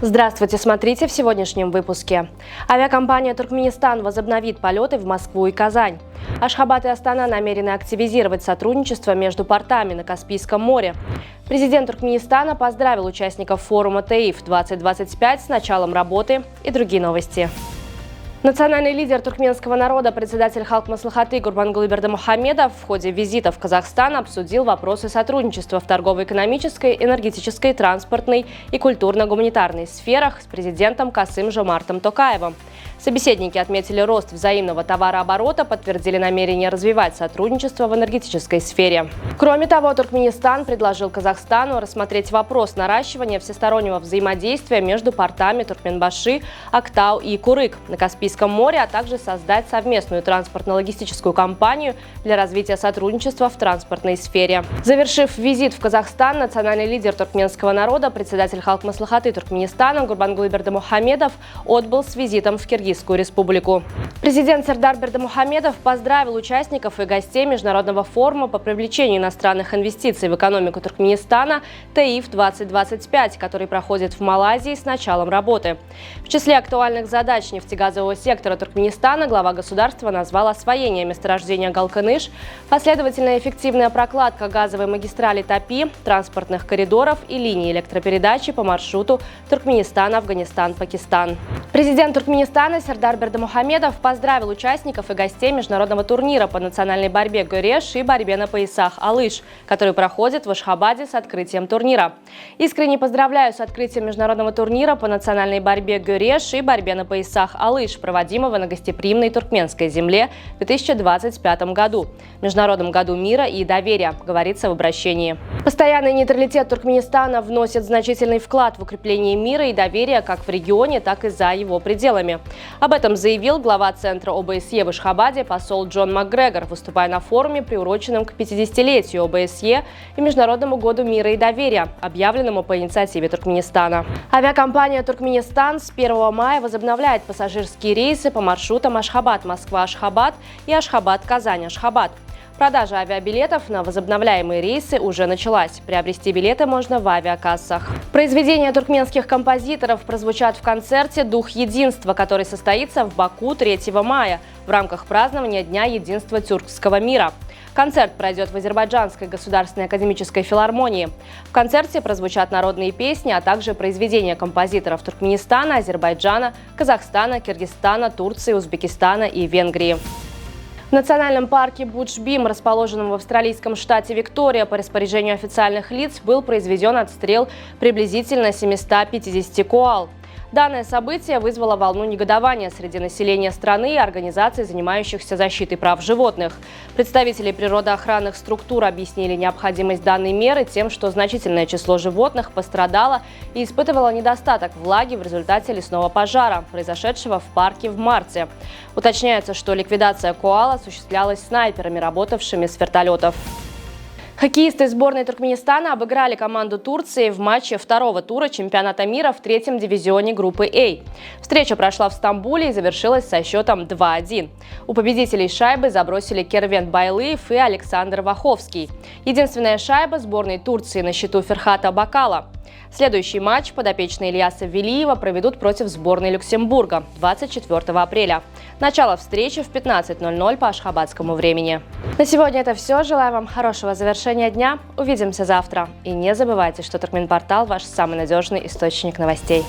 Здравствуйте, смотрите в сегодняшнем выпуске. Авиакомпания «Туркменистан» возобновит полеты в Москву и Казань. Ашхабад и Астана намерены активизировать сотрудничество между портами на Каспийском море. Президент Туркменистана поздравил участников форума ТАИФ-2025 с началом работы и другие новости. Национальный лидер туркменского народа, председатель Халк-Маслихаты Гурбангулы Бердымухамедов в ходе визита в Казахстан обсудил вопросы сотрудничества в торгово-экономической, энергетической, транспортной и культурно-гуманитарной сферах с президентом Касым-Жомартом Токаевым. Собеседники отметили рост взаимного товарооборота, подтвердили намерение развивать сотрудничество в энергетической сфере. Кроме того, Туркменистан предложил Казахстану рассмотреть вопрос наращивания всестороннего взаимодействия между портами Туркменбаши, Актау и Курык на Каспийском море, а также создать совместную транспортно-логистическую компанию для развития сотрудничества в транспортной сфере. Завершив визит в Казахстан, национальный лидер туркменского народа, председатель Халк-Маслихаты Туркменистана Гурбангулы Бердымухамедов отбыл с визитом в Киргизскую республику. Президент Сердар Бердымухамедов поздравил участников и гостей международного форума по привлечению иностранных инвестиций в экономику Туркменистана ТАИФ-2025, который проходит в Малайзии с началом работы. В числе актуальных задач нефтегазового сектора Туркменистана глава государства назвал освоение месторождения Галканыш, последовательная эффективная прокладка газовой магистрали Тапи, транспортных коридоров и линий электропередачи по маршруту Туркменистан, Афганистан, Пакистан. Президент Туркменистана Сердар Бердымухамедов поздравил участников и гостей международного турнира по национальной борьбе Гюреш и борьбе на поясах Алыш, который проходит в Ашхабаде с открытием турнира. Искренне поздравляю с открытием международного турнира по национальной борьбе Гюреш и борьбе на поясах Алыш, проводимого на гостеприимной туркменской земле в 2025 году, Международном году мира и доверия, говорится в обращении. Постоянный нейтралитет Туркменистана вносит значительный вклад в укрепление мира и доверия как в регионе, так и за его пределами. Об этом заявил глава Центра ОБСЕ в Ашхабаде посол Джон МакГрегор, выступая на форуме, приуроченном к 50-летию ОБСЕ и Международному году мира и доверия, объявленному по инициативе Туркменистана. Авиакомпания «Туркменистан» с 1 мая возобновляет пассажирские рейсы по маршрутам Ашхабад-Москва-Ашхабад и Ашхабад-Казань-Ашхабад. Продажа авиабилетов на возобновляемые рейсы уже началась. Приобрести билеты можно в авиакассах. Произведения туркменских композиторов прозвучат в концерте «Дух единства», который состоится в Баку 3 мая в рамках празднования Дня единства тюркского мира. Концерт пройдет в Азербайджанской государственной академической филармонии. В концерте прозвучат народные песни, а также произведения композиторов Туркменистана, Азербайджана, Казахстана, Киргизстана, Турции, Узбекистана и Венгрии. В национальном парке Будж-Бим, расположенном в австралийском штате Виктория, по распоряжению официальных лиц был произведен отстрел приблизительно 750 коал. Данное событие вызвало волну негодования среди населения страны и организаций, занимающихся защитой прав животных. Представители природоохранных структур объяснили необходимость данной меры тем, что значительное число животных пострадало и испытывало недостаток влаги в результате лесного пожара, произошедшего в парке в марте. Уточняется, что ликвидация коал осуществлялась снайперами, работавшими с вертолетов. Хоккеисты сборной Туркменистана обыграли команду Турции в матче второго тура чемпионата мира в 3-м дивизионе группы А. Встреча прошла в Стамбуле и завершилась со счетом 2-1. У победителей шайбы забросили Кервен Байлыев и Александр Ваховский. Единственная шайба сборной Турции на счету Ферхата Бакала. Следующий матч подопечные Ильяса Велиева проведут против сборной Люксембурга 24 апреля. Начало встречи в 15:00 по ашхабадскому времени. На сегодня это все. Желаю вам хорошего завершения дня. Увидимся завтра. И не забывайте, что Туркменпортал – ваш самый надежный источник новостей.